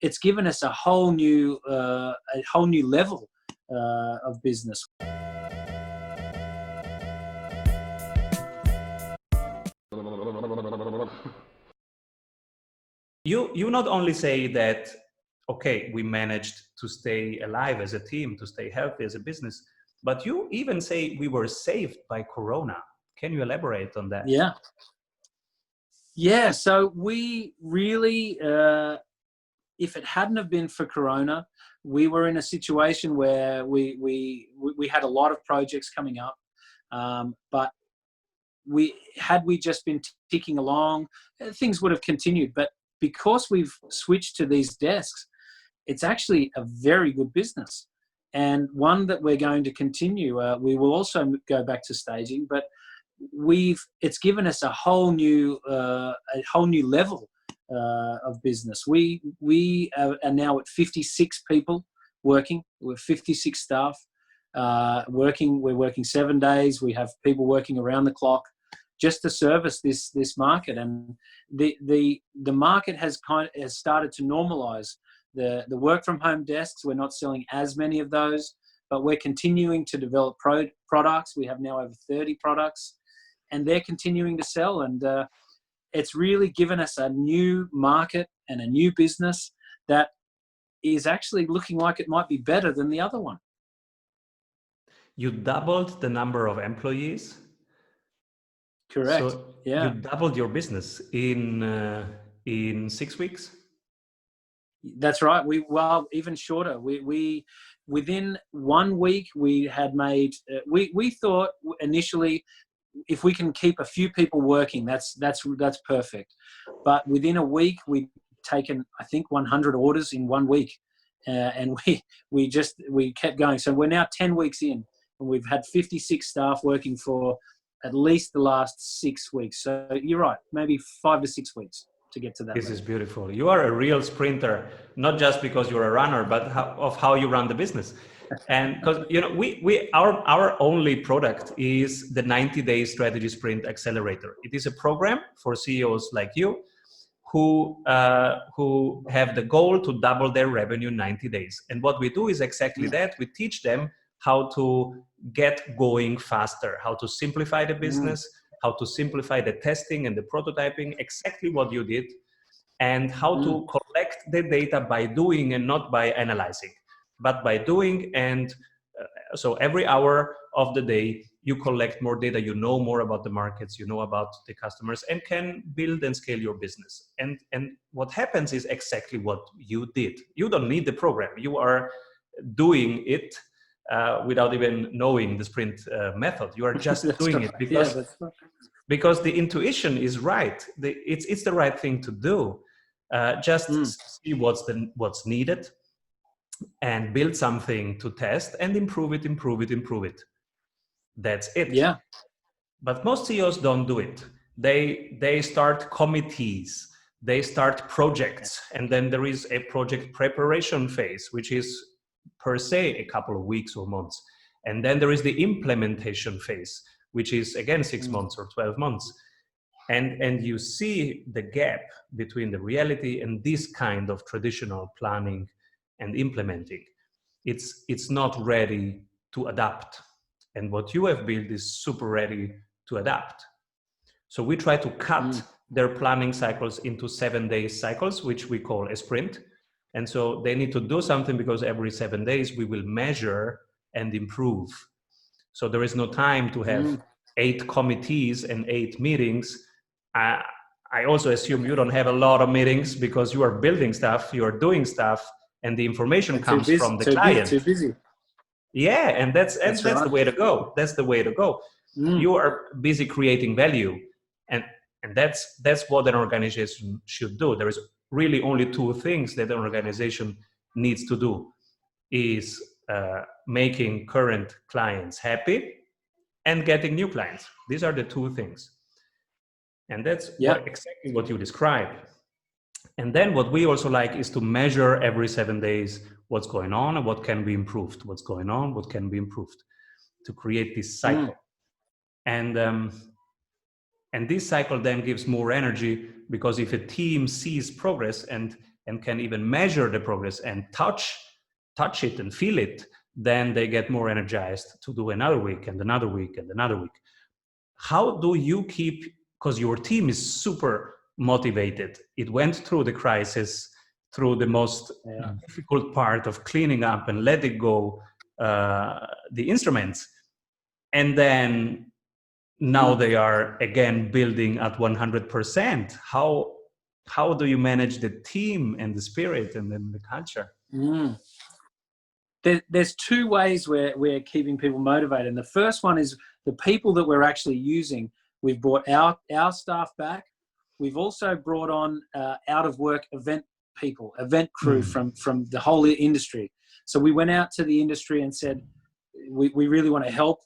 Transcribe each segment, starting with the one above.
it's given us a whole new level of business. You not only say that, okay, we managed to stay alive as a team, to stay healthy as a business, but you even say we were saved by Corona. Can you elaborate on that? Yeah. So we really, if it hadn't have been for Corona, we were in a situation where we had a lot of projects coming up, but had we just been ticking along, things would have continued. But because we've switched to these desks, it's actually a very good business, and one that we're going to continue. We will also go back to staging, but it's given us a whole new level of business. We are now at 56 people working. We're 56 staff working. We're working 7 days. We have people working around the clock just to service this market, and the market has started to normalize the work from home desks. We're not selling as many of those, but we're continuing to develop products. We have now over 30 products, and they're continuing to sell. And it's really given us a new market and a new business that is actually looking like it might be better than the other one. You doubled the number of employees. Correct. So yeah. You doubled your business in 6 weeks. That's right. Even shorter. We within 1 week we had made. We thought initially, if we can keep a few people working, that's perfect. But within a week, we'd taken, I think, 100 orders in 1 week, and we kept going. So we're now 10 weeks in, and we've had 56 staff working for at least the last 6 weeks. So you're right, maybe 5 to 6 weeks to get to that. This is beautiful. You are a real sprinter, not just because you're a runner, but of how you run the business. And because our only product is the 90-day strategy sprint accelerator. It is a program for CEOs like you who have the goal to double their revenue in 90 days. And what we do is exactly that. We teach them how to get going faster, how to simplify the business, how to simplify the testing and the prototyping, exactly what you did, and how to collect the data by doing and not by analyzing, but by doing. And so every hour of the day, you collect more data, you know more about the markets, you know about the customers, and can build and scale your business. And what happens is exactly what you did. You don't need the program. You are doing it without even knowing the sprint method. You are just doing it because the intuition is right. It's the right thing to do. Just see what's needed and build something to test and improve it. That's it. Yeah. But most CEOs don't do it. They start committees, they start projects, and then there is a project preparation phase, which is per se a couple of weeks or months. And then there is the implementation phase, which is again 6 months or 12 months. And you see the gap between the reality and this kind of traditional planning and implementing. It's not ready to adapt. And what you have built is super ready to adapt. So we try to cut their planning cycles into 7-day cycles, which we call a sprint. And so they need to do something because every 7 days we will measure and improve. So there is no time to have 8 committees and 8 meetings. I also assume you don't have a lot of meetings because you are building stuff, you are doing stuff, and the information comes from the client. Too busy. Yeah, and that's the way to go. That's the way to go. You are busy creating value, and that's what an organization should do. There is really only 2 things that an organization needs to do: is making current clients happy and getting new clients. These are the 2 things, and that's exactly what you described. And then what we also like is to measure every 7 days what's going on and what can be improved, what's going on, what can be improved, to create this cycle. And this cycle then gives more energy, because if a team sees progress and and can even measure the progress and touch it and feel it, then they get more energized to do another week and another week and another week. How do you keep, because your team is super motivated, it went through the crisis, through the most difficult part of cleaning up and letting go the instruments, and then now they are again building at 100%. How do you manage the team and the spirit and then the culture? There's two ways we're keeping people motivated. And the first one is the people that we're actually using. We've brought our staff back. We've also brought on out of work event people, event crew from the whole industry. So we went out to the industry and said, we really want to help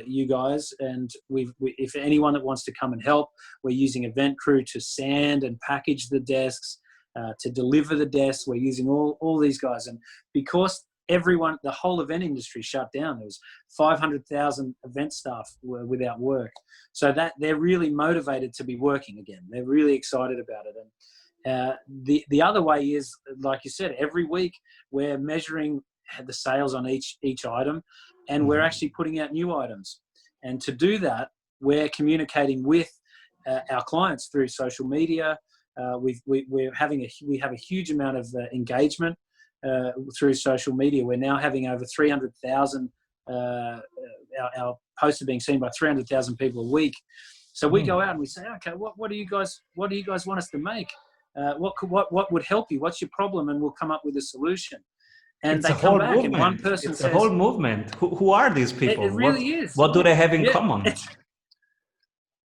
you guys, and if anyone that wants to come and help, we're using event crew to sand and package the desks, to deliver the desks. We're using all these guys, and because the whole event industry shut down, there was 500,000 event staff were without work, so that they're really motivated to be working again. They're really excited about it. And the other way is, like you said, every week we're measuring the sales on each item, and we're actually putting out new items. And to do that, we're communicating with our clients through social media. We have a huge amount of engagement through social media. We're now having over 300,000. Our posts are being seen by 300,000 people a week. So we go out and we say, okay, what do you guys want us to make? What would help you? What's your problem? And we'll come up with a solution. And it's they come back movement. And one person says, a whole movement. Who are these people? It really is. What do they have in common?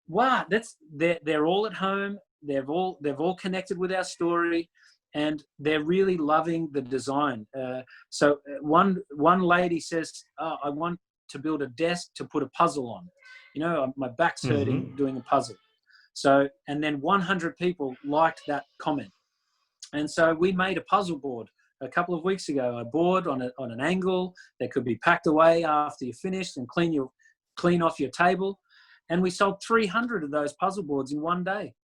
Wow, they're all at home. They've all connected with our story, and they're really loving the design. So one lady says, I want to build a desk to put a puzzle on. My back's hurting doing a puzzle. So, and then 100 people liked that comment. And so we made a puzzle board a couple of weeks ago, a board on an angle that could be packed away after you're finished and clean off your table. And we sold 300 of those puzzle boards in one day.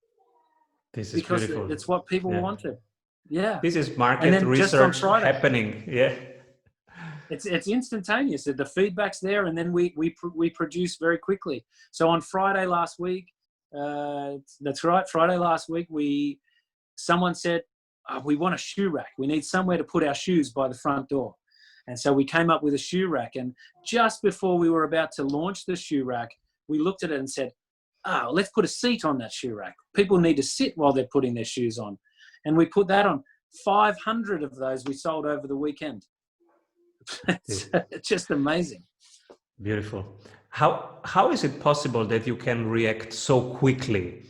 This is because beautiful. It's what people wanted. Yeah. This is market research happening. Yeah. It's instantaneous. The feedback's there, and then we produce very quickly. So on Friday last week, that's right, Friday last week, someone said, we want a shoe rack. We need somewhere to put our shoes by the front door. And so we came up with a shoe rack. And just before we were about to launch the shoe rack, we looked at it and said, let's put a seat on that shoe rack. People need to sit while they're putting their shoes on. And we put that on. 500 of those we sold over the weekend. It's just amazing. Beautiful. How is it possible that you can react so quickly,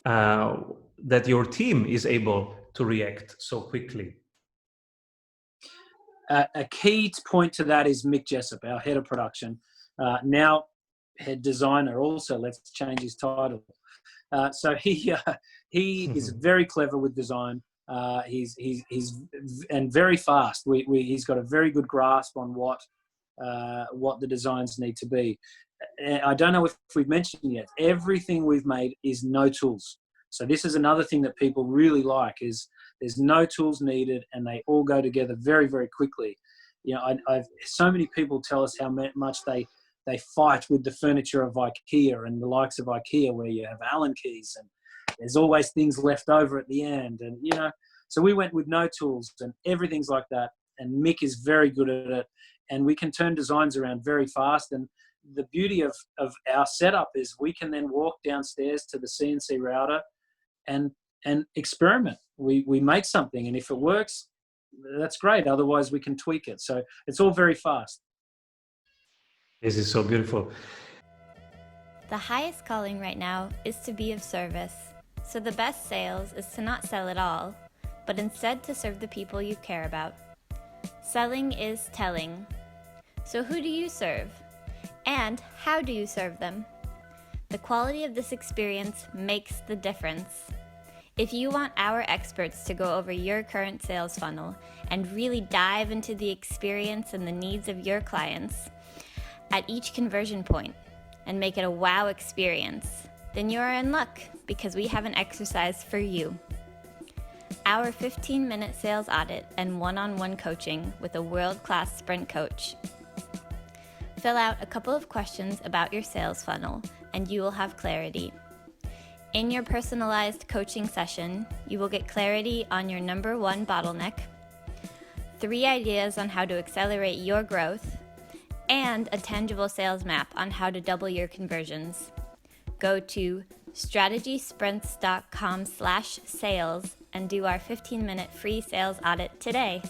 that your team is able to react so quickly? A key point to that is Mick Jessup, our head of production, now head designer also. Let's change his title. So he is very clever with design. He's and very fast. He's got a very good grasp on what the designs need to be. I don't know if we've mentioned yet, everything we've made is no tools. So this is another thing that people really like, is there's no tools needed, and they all go together very, very quickly. I've so many people tell us how much they fight with the furniture of IKEA and the likes of IKEA, where you have Allen keys and there's always things left over at the end. And, so we went with no tools, and everything's like that. And Mick is very good at it, and we can turn designs around very fast. And the beauty of our setup is we can then walk downstairs to the CNC router and experiment. We make something, and if it works, that's great. Otherwise, we can tweak it. So it's all very fast. This is so beautiful. The highest calling right now is to be of service. So the best sales is to not sell at all, but instead to serve the people you care about. Selling is telling. So who do you serve? And how do you serve them? The quality of this experience makes the difference. If you want our experts to go over your current sales funnel and really dive into the experience and the needs of your clients at each conversion point and make it a wow experience, then you are in luck, because we have an exercise for you. our 15-minute sales audit and one-on-one coaching with a world-class sprint coach. Fill out a couple of questions about your sales funnel, and you will have clarity. In your personalized coaching session, you will get clarity on your number one bottleneck, 3 ideas on how to accelerate your growth, and a tangible sales map on how to double your conversions. Go to strategysprints.com/sales and do our 15-minute free sales audit today.